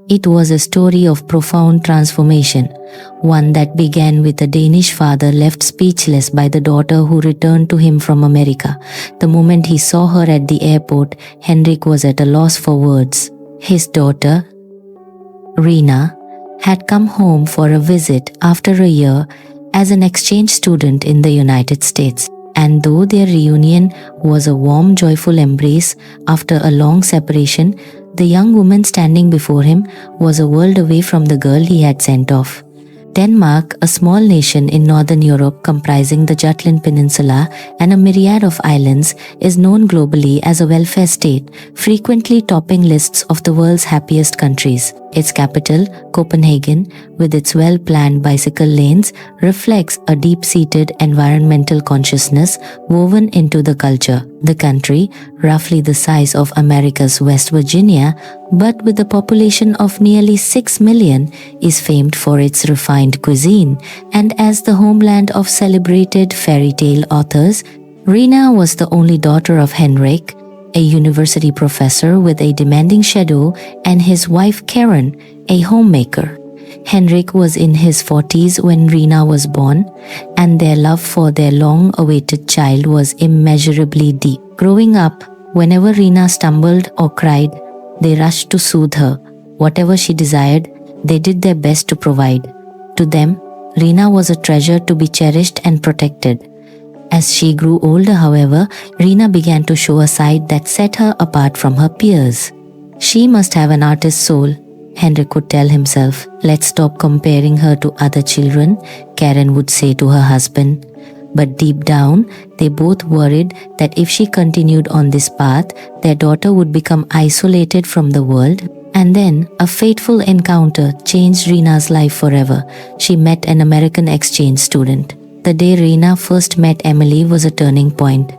It was a story of profound transformation, one that began with a Danish father left speechless by the daughter who returned to him from America. The moment he saw her at the airport, Henrik was at a loss for words. His daughter, Rina, had come home for a visit after a year as an exchange student in the United States. And though their reunion was a warm, joyful embrace after a long separation, the young woman standing before him was a world away from the girl he had sent off. Denmark, a small nation in northern Europe comprising the Jutland Peninsula and a myriad of islands, is known globally as a welfare state, frequently topping lists of the world's happiest countries. Its capital, Copenhagen, with its well-planned bicycle lanes, reflects a deep-seated environmental consciousness woven into the culture. The country, roughly the size of America's West Virginia, but with a population of nearly 6 million, is famed for its refined cuisine, and as the homeland of celebrated fairy tale authors, Rina was the only daughter of Henrik, a university professor with a demanding schedule, and his wife Karen, a homemaker. Henrik was in his 40s when Rina was born, and their love for their long-awaited child was immeasurably deep. Growing up, whenever Rina stumbled or cried, they rushed to soothe her. Whatever she desired, they did their best to provide. To them, Rina was a treasure to be cherished and protected. As she grew older, however, Rina began to show a side that set her apart from her peers. She must have an artist's soul, Henrik could tell himself. Let's stop comparing her to other children, Karen would say to her husband. But deep down, they both worried that if she continued on this path, their daughter would become isolated from the world. And then, a fateful encounter changed Rina's life forever. She met an American exchange student. The day Rina first met Emily was a turning point.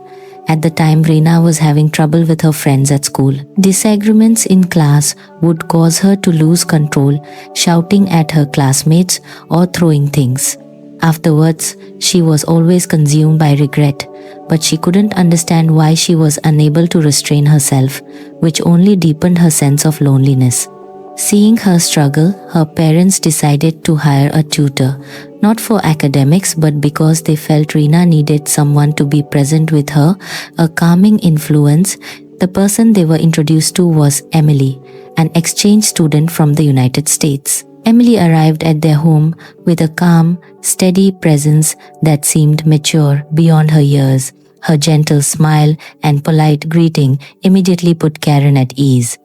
At the time, Rina was having trouble with her friends at school. Disagreements in class would cause her to lose control, shouting at her classmates or throwing things. Afterwards, she was always consumed by regret, but she couldn't understand why she was unable to restrain herself, which only deepened her sense of loneliness. Seeing her struggle, her parents decided to hire a tutor, not for academics but because they felt Rina needed someone to be present with her, a calming influence. The person they were introduced to was Emily, an exchange student from the United States. Emily arrived at their home with a calm, steady presence that seemed mature beyond her years. Her gentle smile and polite greeting immediately put Karen at ease.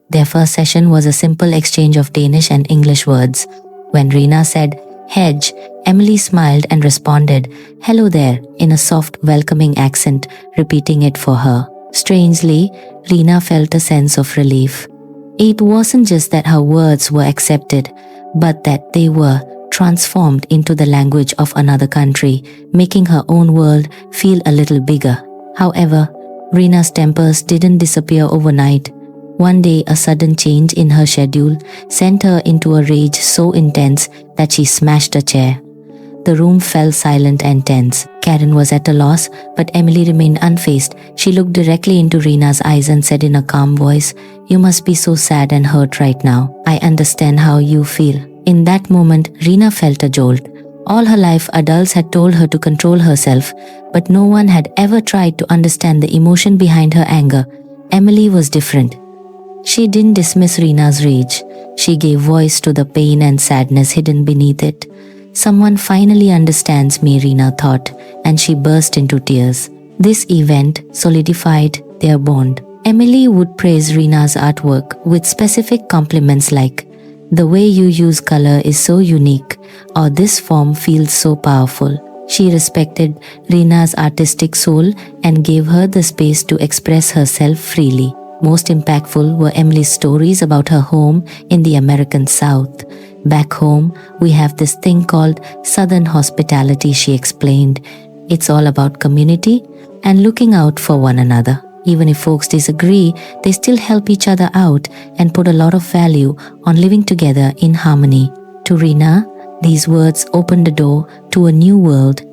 Their first session was a simple exchange of Danish and English words. When Rina said, "Hedge," Emily smiled and responded, "Hello there," in a soft, welcoming accent, repeating it for her. Strangely, Rina felt a sense of relief. It wasn't just that her words were accepted, but that they were transformed into the language of another country, making her own world feel a little bigger. However, Rina's tempers didn't disappear overnight. One day, a sudden change in her schedule sent her into a rage so intense that she smashed a chair. The room fell silent and tense. Karen was at a loss, but Emily remained unfazed. She looked directly into Rina's eyes and said in a calm voice, "You must be so sad and hurt right now. I understand how you feel." In that moment, Rina felt a jolt. All her life, adults had told her to control herself, but no one had ever tried to understand the emotion behind her anger. Emily was different. She didn't dismiss Rina's rage. She gave voice to the pain and sadness hidden beneath it. "Someone finally understands me," Rina thought, and she burst into tears. This event solidified their bond. Emily would praise Rina's artwork with specific compliments like, "The way you use color is so unique," or "This form feels so powerful." She respected Rina's artistic soul and gave her the space to express herself freely. Most impactful were Emily's stories about her home in the American South. "Back home, we have this thing called Southern hospitality," she explained. "It's all about community and looking out for one another. Even if folks disagree, they still help each other out and put a lot of value on living together in harmony." To Rina, these words opened the door to a new world.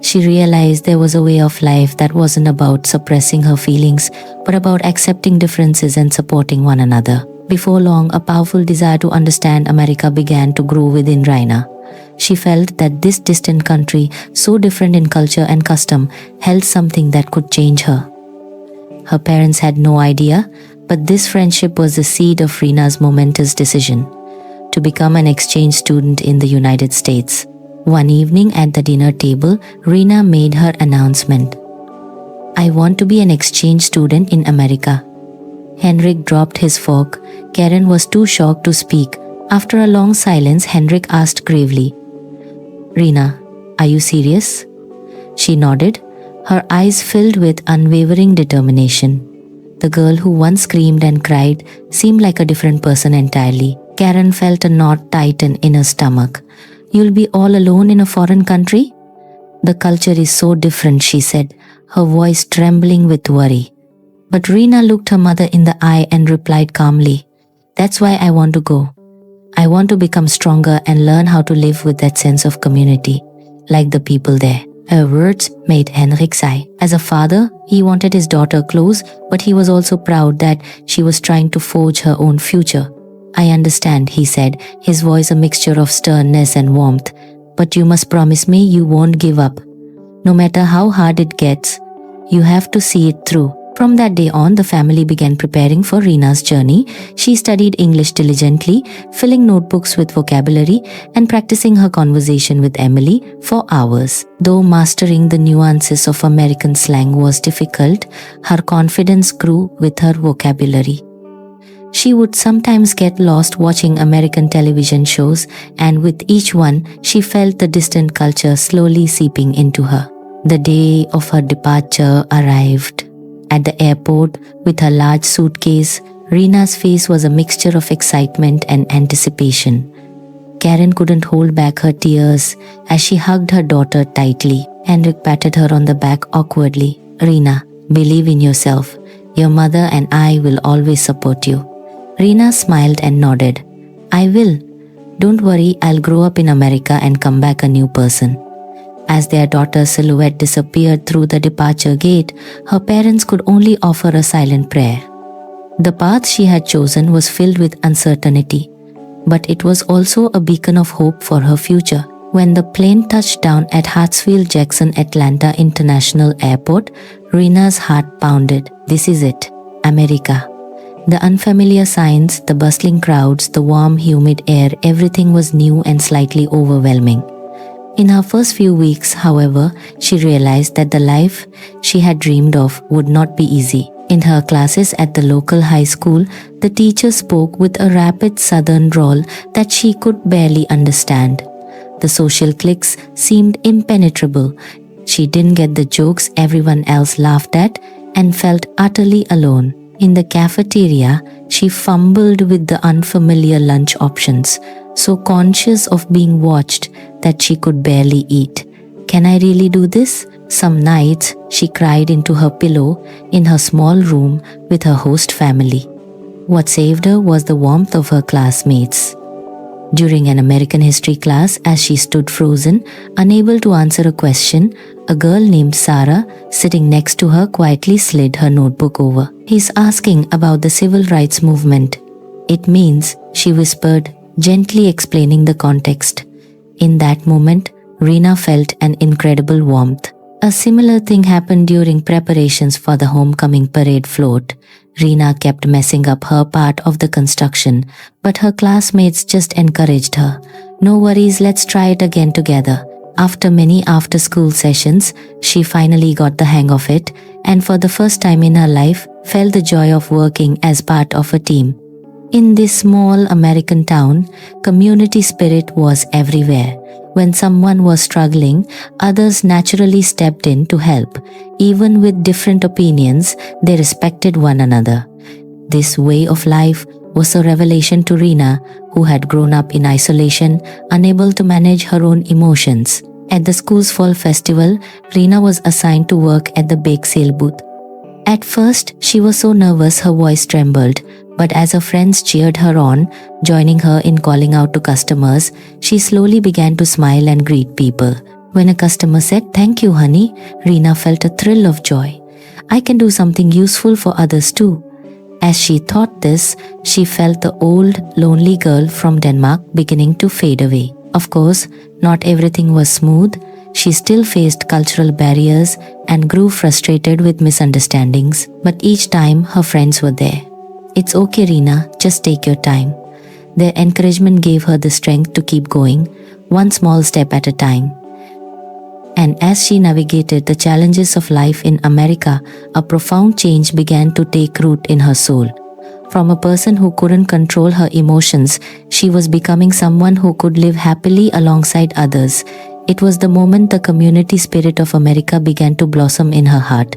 She realized there was a way of life that wasn't about suppressing her feelings, but about accepting differences and supporting one another. Before long, a powerful desire to understand America began to grow within Rina. She felt that this distant country, so different in culture and custom, held something that could change her. Her parents had no idea, but this friendship was the seed of Rina's momentous decision to become an exchange student in the United States. One evening at the dinner table, Rina made her announcement. "I want to be an exchange student in America." Henrik dropped his fork. Karen was too shocked to speak. After a long silence, Henrik asked gravely, "Rina, are you serious?" She nodded, her eyes filled with unwavering determination. The girl who once screamed and cried seemed like a different person entirely. Karen felt a knot tighten in her stomach. "You'll be all alone in a foreign country?" "The culture is so different," she said, her voice trembling with worry. But Rina looked her mother in the eye and replied calmly, "That's why I want to go. I want to become stronger and learn how to live with that sense of community, like the people there." Her words made Henrik sigh. As a father, he wanted his daughter close, but he was also proud that she was trying to forge her own future. "I understand," he said, his voice a mixture of sternness and warmth, "but you must promise me you won't give up. No matter how hard it gets, you have to see it through." From that day on, the family began preparing for Rina's journey. She studied English diligently, filling notebooks with vocabulary and practicing her conversation with Emily for hours. Though mastering the nuances of American slang was difficult, her confidence grew with her vocabulary. She would sometimes get lost watching American television shows, and with each one, she felt the distant culture slowly seeping into her. The day of her departure arrived. At the airport, with her large suitcase, Rina's face was a mixture of excitement and anticipation. Karen couldn't hold back her tears as she hugged her daughter tightly. Henrik patted her on the back awkwardly. "Rina, believe in yourself. Your mother and I will always support you." Rina smiled and nodded. "I will. Don't worry, I'll grow up in America and come back a new person." As their daughter's silhouette disappeared through the departure gate, her parents could only offer a silent prayer. The path she had chosen was filled with uncertainty, but it was also a beacon of hope for her future. When the plane touched down at Hartsfield-Jackson Atlanta International Airport, Rina's heart pounded. This is it, America. The unfamiliar signs, the bustling crowds, the warm, humid air, everything was new and slightly overwhelming. In her first few weeks, however, she realized that the life she had dreamed of would not be easy. In her classes at the local high school, the teacher spoke with a rapid southern drawl that she could barely understand. The social cliques seemed impenetrable. She didn't get the jokes everyone else laughed at and felt utterly alone. In the cafeteria, she fumbled with the unfamiliar lunch options, so conscious of being watched that she could barely eat. "Can I really do this?" Some nights, she cried into her pillow in her small room with her host family. What saved her was the warmth of her classmates. During an American history class, as she stood frozen, unable to answer a question, a girl named Sarah, sitting next to her, quietly slid her notebook over. "He's asking about the civil rights movement." "It means," she whispered, gently explaining the context. In that moment, Rina felt an incredible warmth. A similar thing happened during preparations for the homecoming parade float. Rina kept messing up her part of the construction, but her classmates just encouraged her. "No worries, let's try it again together." After many after-school sessions, she finally got the hang of it, and for the first time in her life, felt the joy of working as part of a team. In this small American town, community spirit was everywhere. When someone was struggling, others naturally stepped in to help. Even with different opinions, they respected one another. This way of life was a revelation to Rina, who had grown up in isolation, unable to manage her own emotions. At the school's fall festival, Rina was assigned to work at the bake sale booth. At first, she was so nervous her voice trembled, but as her friends cheered her on, joining her in calling out to customers, she slowly began to smile and greet people. When a customer said, "Thank you, honey," Rina felt a thrill of joy. "I can do something useful for others too." As she thought this, she felt the old, lonely girl from Denmark beginning to fade away. Of course, not everything was smooth. She still faced cultural barriers and grew frustrated with misunderstandings. But each time, her friends were there. "It's okay, Rina, just take your time." Their encouragement gave her the strength to keep going, one small step at a time. And as she navigated the challenges of life in America, a profound change began to take root in her soul. From a person who couldn't control her emotions, she was becoming someone who could live happily alongside others. It was the moment the community spirit of America began to blossom in her heart.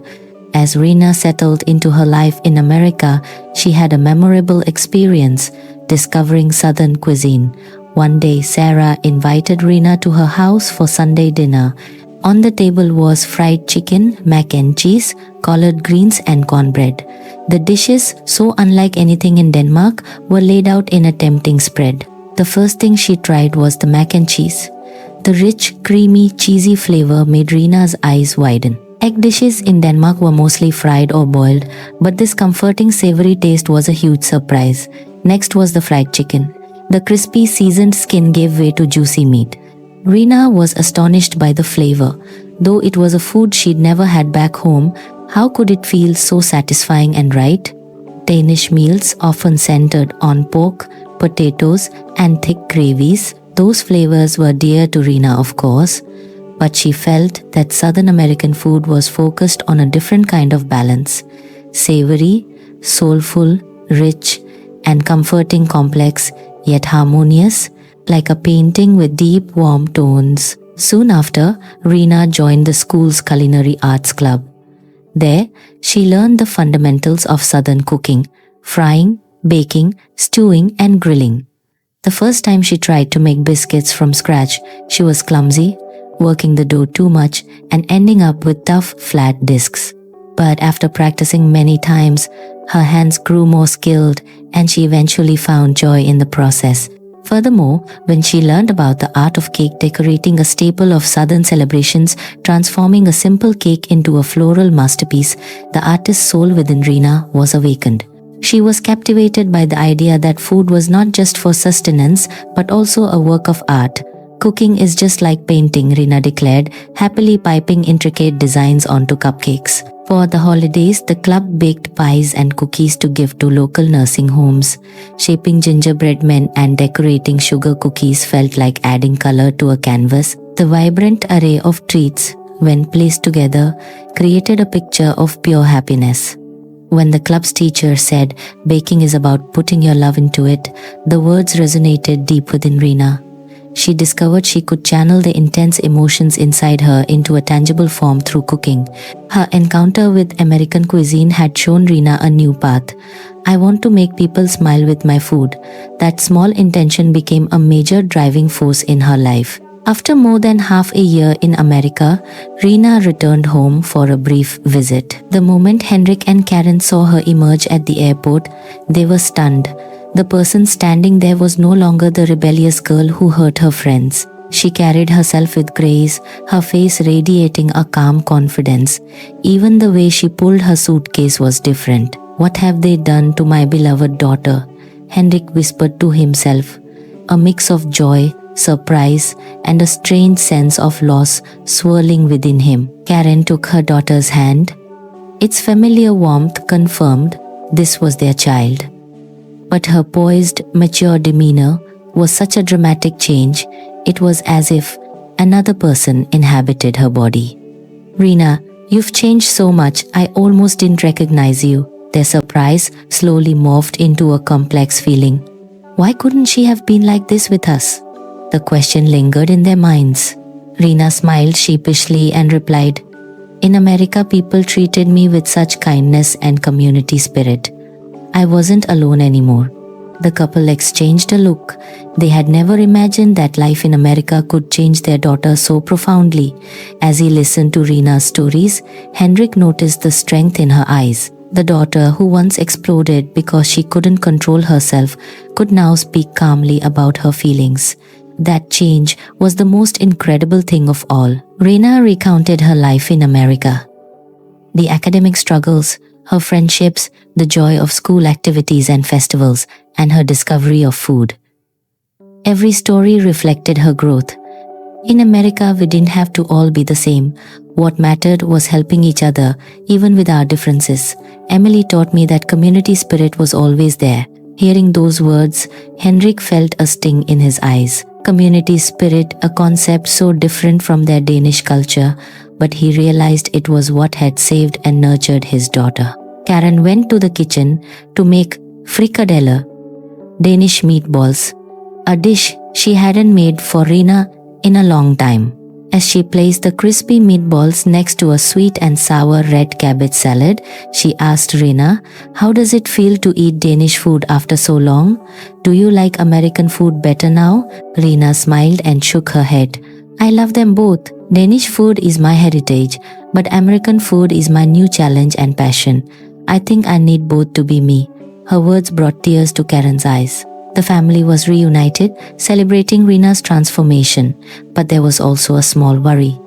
As Rina settled into her life in America, she had a memorable experience discovering Southern cuisine. One day, Sarah invited Rina to her house for Sunday dinner. On the table was fried chicken, mac and cheese, collard greens and cornbread. The dishes, so unlike anything in Denmark, were laid out in a tempting spread. The first thing she tried was the mac and cheese. The rich, creamy, cheesy flavor made Rina's eyes widen. Egg dishes in Denmark were mostly fried or boiled, but this comforting savory taste was a huge surprise. Next was the fried chicken. The crispy, seasoned skin gave way to juicy meat. Rina was astonished by the flavor. Though it was a food she'd never had back home, how could it feel so satisfying and right? Danish meals often centered on pork, potatoes, and thick gravies. Those flavors were dear to Rina, of course, but she felt that Southern American food was focused on a different kind of balance. Savory, soulful, rich, and comforting, complex, yet harmonious, like a painting with deep, warm tones. Soon after, Rina joined the school's culinary arts club. There, she learned the fundamentals of Southern cooking: frying, baking, stewing, and grilling. The first time she tried to make biscuits from scratch, she was clumsy, working the dough too much and ending up with tough, flat discs. But after practicing many times, her hands grew more skilled and she eventually found joy in the process. Furthermore, when she learned about the art of cake decorating, a staple of Southern celebrations, transforming a simple cake into a floral masterpiece, the artist's soul within Rina was awakened. She was captivated by the idea that food was not just for sustenance, but also a work of art. "Cooking is just like painting," Rina declared, happily piping intricate designs onto cupcakes. For the holidays, the club baked pies and cookies to give to local nursing homes. Shaping gingerbread men and decorating sugar cookies felt like adding color to a canvas. The vibrant array of treats, when placed together, created a picture of pure happiness. When the club's teacher said, "Baking is about putting your love into it," the words resonated deep within Rina. She discovered she could channel the intense emotions inside her into a tangible form through cooking. Her encounter with American cuisine had shown Rina a new path. "I want to make people smile with my food." That small intention became a major driving force in her life. After more than half a year in America, Rina returned home for a brief visit. The moment Henrik and Karen saw her emerge at the airport, they were stunned. The person standing there was no longer the rebellious girl who hurt her friends. She carried herself with grace, her face radiating a calm confidence. Even the way she pulled her suitcase was different. "What have they done to my beloved daughter?" Henrik whispered to himself. A mix of joy, surprise, and a strange sense of loss swirling within him. Karen took her daughter's hand. Its familiar warmth confirmed this was their child. But her poised, mature demeanor was such a dramatic change, it was as if another person inhabited her body. "Rina, you've changed so much, I almost didn't recognize you." Their surprise slowly morphed into a complex feeling. Why couldn't she have been like this with us? The question lingered in their minds. Rina smiled sheepishly and replied, "In America, people treated me with such kindness and community spirit. I wasn't alone anymore." The couple exchanged a look. They had never imagined that life in America could change their daughter so profoundly. As he listened to Rina's stories, Henrik noticed the strength in her eyes. The daughter who once exploded because she couldn't control herself could now speak calmly about her feelings. That change was the most incredible thing of all. Rina recounted her life in America. The academic struggles, her friendships, the joy of school activities and festivals, and her discovery of food. Every story reflected her growth. In America, we didn't have to all be the same. What mattered was helping each other, even with our differences. Emily taught me that community spirit was always there. Hearing those words, Henrik felt a sting in his eyes. Community spirit, a concept so different from their Danish culture, but he realized it was what had saved and nurtured his daughter. Karen went to the kitchen to make frikadeller, Danish meatballs, a dish she hadn't made for Rina in a long time. As she placed the crispy meatballs next to a sweet and sour red cabbage salad, she asked Rina, "How does it feel to eat Danish food after so long? Do you like American food better now?" Rina smiled and shook her head. "I love them both. Danish food is my heritage, but American food is my new challenge and passion. I think I need both to be me." Her words brought tears to Karen's eyes. The family was reunited, celebrating Rina's transformation, but there was also a small worry.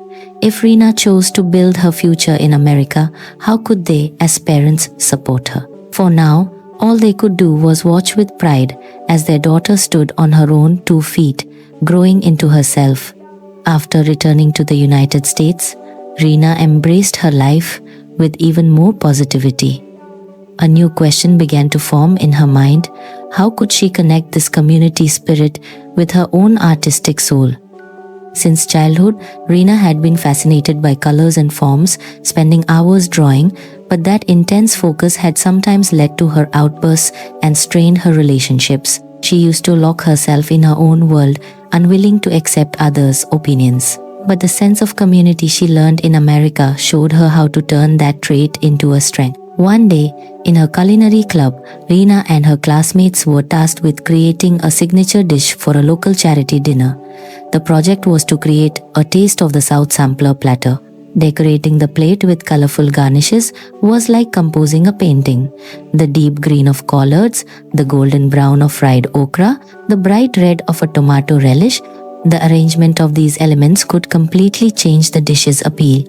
If Rina chose to build her future in America, how could they, as parents, support her? For now, all they could do was watch with pride as their daughter stood on her own 2 feet, growing into herself. After returning to the United States, Rina embraced her life with even more positivity. A new question began to form in her mind. How could she connect this community spirit with her own artistic soul? Since childhood, Rina had been fascinated by colors and forms, spending hours drawing, but that intense focus had sometimes led to her outbursts and strained her relationships. She used to lock herself in her own world, unwilling to accept others' opinions. But the sense of community she learned in America showed her how to turn that trait into a strength. One day, in her culinary club, Rina and her classmates were tasked with creating a signature dish for a local charity dinner. The project was to create a taste of the South sampler platter. Decorating the plate with colorful garnishes was like composing a painting. The deep green of collards, the golden brown of fried okra, the bright red of a tomato relish, the arrangement of these elements could completely change the dish's appeal.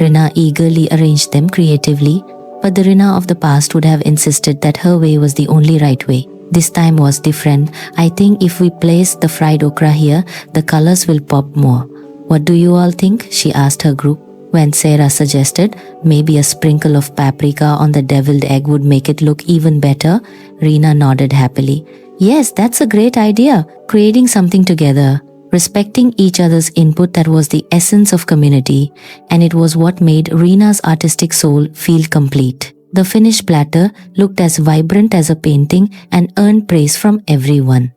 Rina eagerly arranged them creatively, but the Rina of the past would have insisted that her way was the only right way. This time was different. "I think if we place the fried okra here, the colors will pop more. What do you all think?" she asked her group. When Sarah suggested maybe a sprinkle of paprika on the deviled egg would make it look even better, Rina nodded happily. "Yes, that's a great idea. Creating something together, respecting each other's input, that was the essence of community, and it was what made Rina's artistic soul feel complete." The finished platter looked as vibrant as a painting and earned praise from everyone.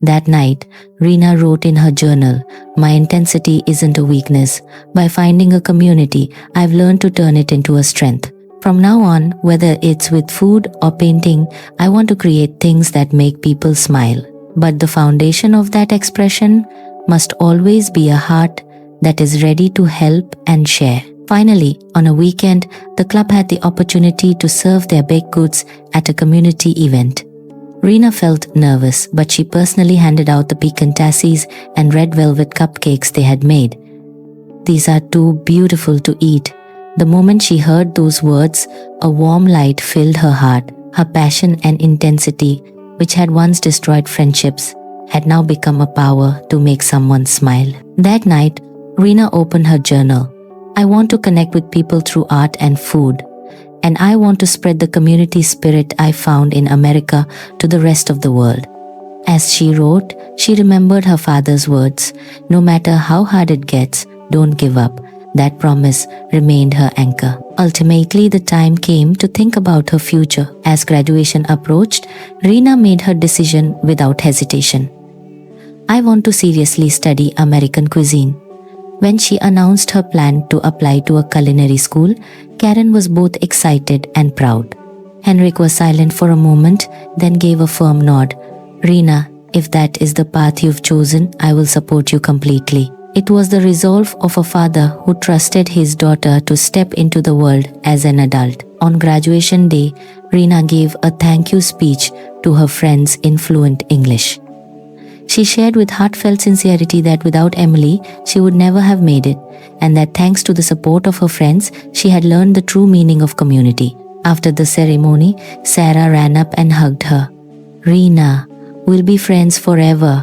That night, Rina wrote in her journal, "My intensity isn't a weakness. By finding a community, I've learned to turn it into a strength. From now on, whether it's with food or painting, I want to create things that make people smile. But the foundation of that expression must always be a heart that is ready to help and share." Finally, on a weekend, the club had the opportunity to serve their baked goods at a community event. Rina felt nervous, but she personally handed out the picantassis and red velvet cupcakes they had made. "These are too beautiful to eat." The moment she heard those words, a warm light filled her heart. Her passion and intensity, which had once destroyed friendships, had now become a power to make someone smile. That night, Rina opened her journal. "I want to connect with people through art and food, and I want to spread the community spirit I found in America to the rest of the world." As she wrote, she remembered her father's words, "No matter how hard it gets, don't give up." That promise remained her anchor. Ultimately, the time came to think about her future. As graduation approached, Rina made her decision without hesitation. "I want to seriously study American cuisine." When she announced her plan to apply to a culinary school, Karen was both excited and proud. Henrik was silent for a moment, then gave a firm nod. "Rina, if that is the path you've chosen, I will support you completely." It was the resolve of a father who trusted his daughter to step into the world as an adult. On graduation day, Rina gave a thank you speech to her friends in fluent English. She shared with heartfelt sincerity that without Emily, she would never have made it, and that thanks to the support of her friends, she had learned the true meaning of community. After the ceremony, Sarah ran up and hugged her. "Rena, we'll be friends forever."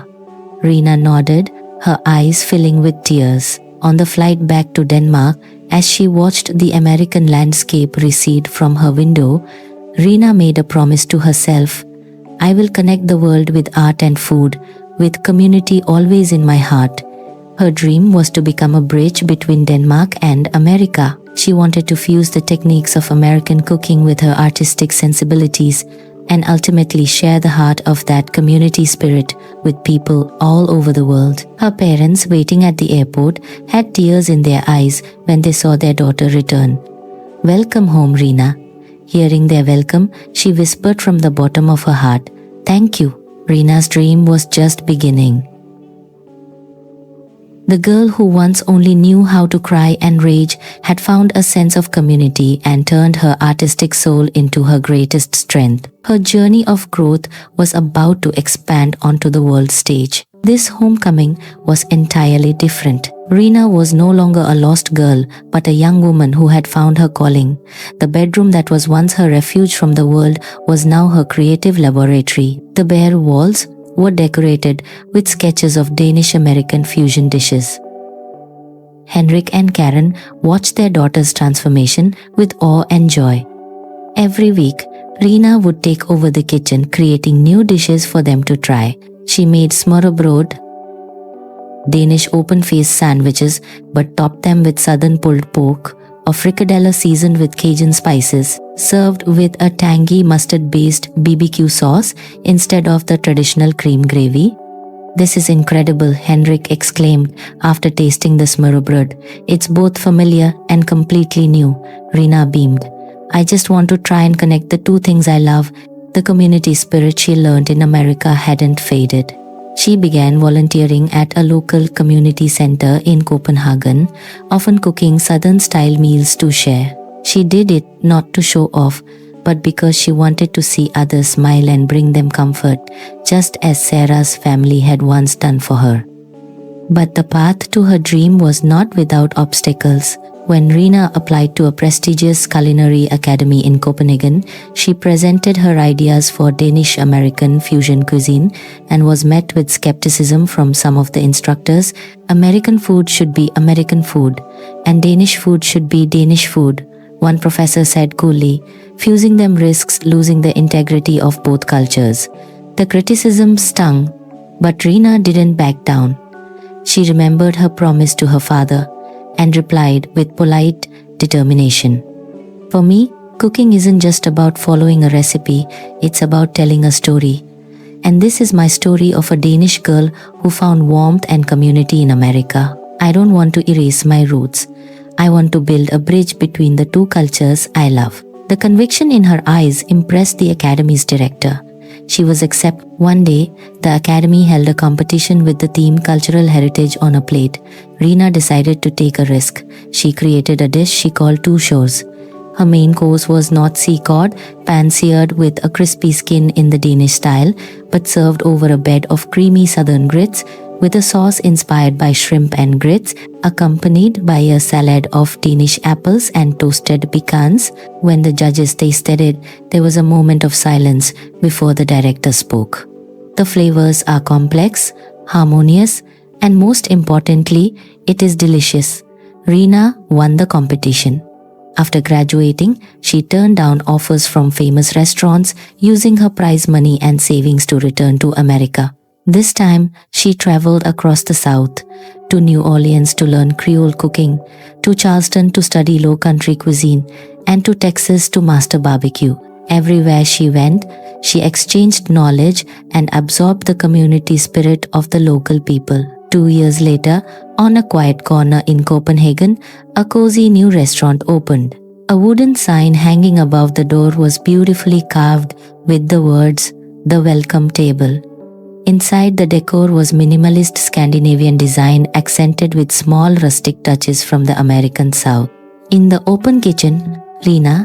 Rena nodded, her eyes filling with tears. On the flight back to Denmark, as she watched the American landscape recede from her window, Rena made a promise to herself. "I will connect the world with art and food, with community always in my heart." Her dream was to become a bridge between Denmark and America. She wanted to fuse the techniques of American cooking with her artistic sensibilities and ultimately share the heart of that community spirit with people all over the world. Her parents, waiting at the airport, had tears in their eyes when they saw their daughter return. "Welcome home, Rena." Hearing their welcome, she whispered from the bottom of her heart, "Thank you." Rena's dream was just beginning. The girl who once only knew how to cry and rage had found a sense of community and turned her artistic soul into her greatest strength. Her journey of growth was about to expand onto the world stage. This homecoming was entirely different. Rena was no longer a lost girl, but a young woman who had found her calling. The bedroom that was once her refuge from the world was now her creative laboratory. The bare walls were decorated with sketches of Danish-American fusion dishes. Henrik and Karen watched their daughter's transformation with awe and joy. Every week, Rena would take over the kitchen, creating new dishes for them to try. She made smørrebrød, Danish open-faced sandwiches, but topped them with southern pulled pork, a fricadelle seasoned with Cajun spices, served with a tangy mustard-based BBQ sauce instead of the traditional cream gravy. "This is incredible," Henrik exclaimed after tasting the smørrebrød. "It's both familiar and completely new." Rena beamed. "I just want to try and connect the two things I love." The community spirit she learned in America hadn't faded. She began volunteering at a local community center in Copenhagen, often cooking Southern-style meals to share. She did it not to show off, but because she wanted to see others smile and bring them comfort, just as Sarah's family had once done for her. But the path to her dream was not without obstacles. When Rena applied to a prestigious culinary academy in Copenhagen, she presented her ideas for Danish-American fusion cuisine and was met with skepticism from some of the instructors. American food should be American food, and Danish food should be Danish food, one professor said coolly. Fusing them risks losing the integrity of both cultures. The criticism stung, but Rena didn't back down. She remembered her promise to her father and replied with polite determination. "For me, cooking isn't just about following a recipe, it's about telling a story. And this is my story of a Danish girl who found warmth and community in America. I don't want to erase my roots. I want to build a bridge between the two cultures I love." The conviction in her eyes impressed the academy's director. She was accepted. One day, the academy held a competition with the theme Cultural Heritage on a plate. Rena decided to take a risk. She created a dish she called Two Shores. Her main course was not sea cod, pan-seared with a crispy skin in the Danish style, but served over a bed of creamy southern grits with a sauce inspired by shrimp and grits, accompanied by a salad of Danish apples and toasted pecans. When the judges tasted it, there was a moment of silence before the director spoke. "The flavors are complex, harmonious, and most importantly, it is delicious." Rena won the competition. After graduating, she turned down offers from famous restaurants, using her prize money and savings to return to America. This time, she traveled across the South, to New Orleans to learn Creole cooking, to Charleston to study Low Country cuisine, and to Texas to master barbecue. Everywhere she went, she exchanged knowledge and absorbed the community spirit of the local people. 2 years later, on a quiet corner in Copenhagen, a cozy new restaurant opened. A wooden sign hanging above the door was beautifully carved with the words, "The Welcome Table." Inside, the decor was minimalist Scandinavian design accented with small rustic touches from the American South. In the open kitchen, Rena,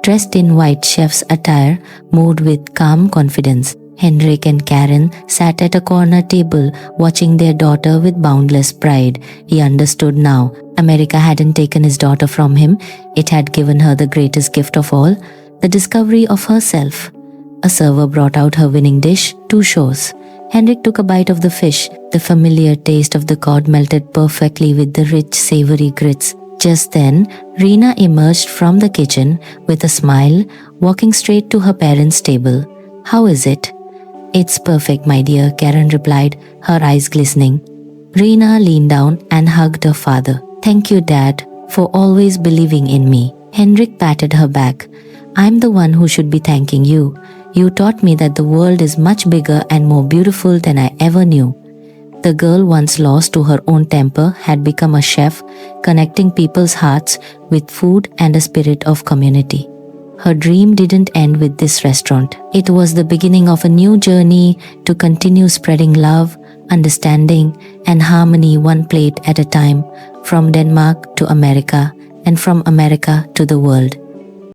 dressed in white chef's attire, moved with calm confidence. Henrik and Karen sat at a corner table, watching their daughter with boundless pride. He understood now. America hadn't taken his daughter from him. It had given her the greatest gift of all, The discovery of herself. A server brought out her winning dish, 2 shows. Henrik took a bite of the fish. The familiar taste of the cod melted perfectly with the rich, savory grits. Just then, Rena emerged from the kitchen with a smile, walking straight to her parents' table. "How is it?" "It's perfect, my dear," Karen replied, her eyes glistening. Rena leaned down and hugged her father. "Thank you, Dad, for always believing in me." Henrik patted her back. "I'm the one who should be thanking you. You taught me that the world is much bigger and more beautiful than I ever knew." The girl, once lost to her own temper, had become a chef, connecting people's hearts with food and a spirit of community. Her dream didn't end with this restaurant. It was the beginning of a new journey to continue spreading love, understanding, and harmony one plate at a time, from Denmark to America, and from America to the world.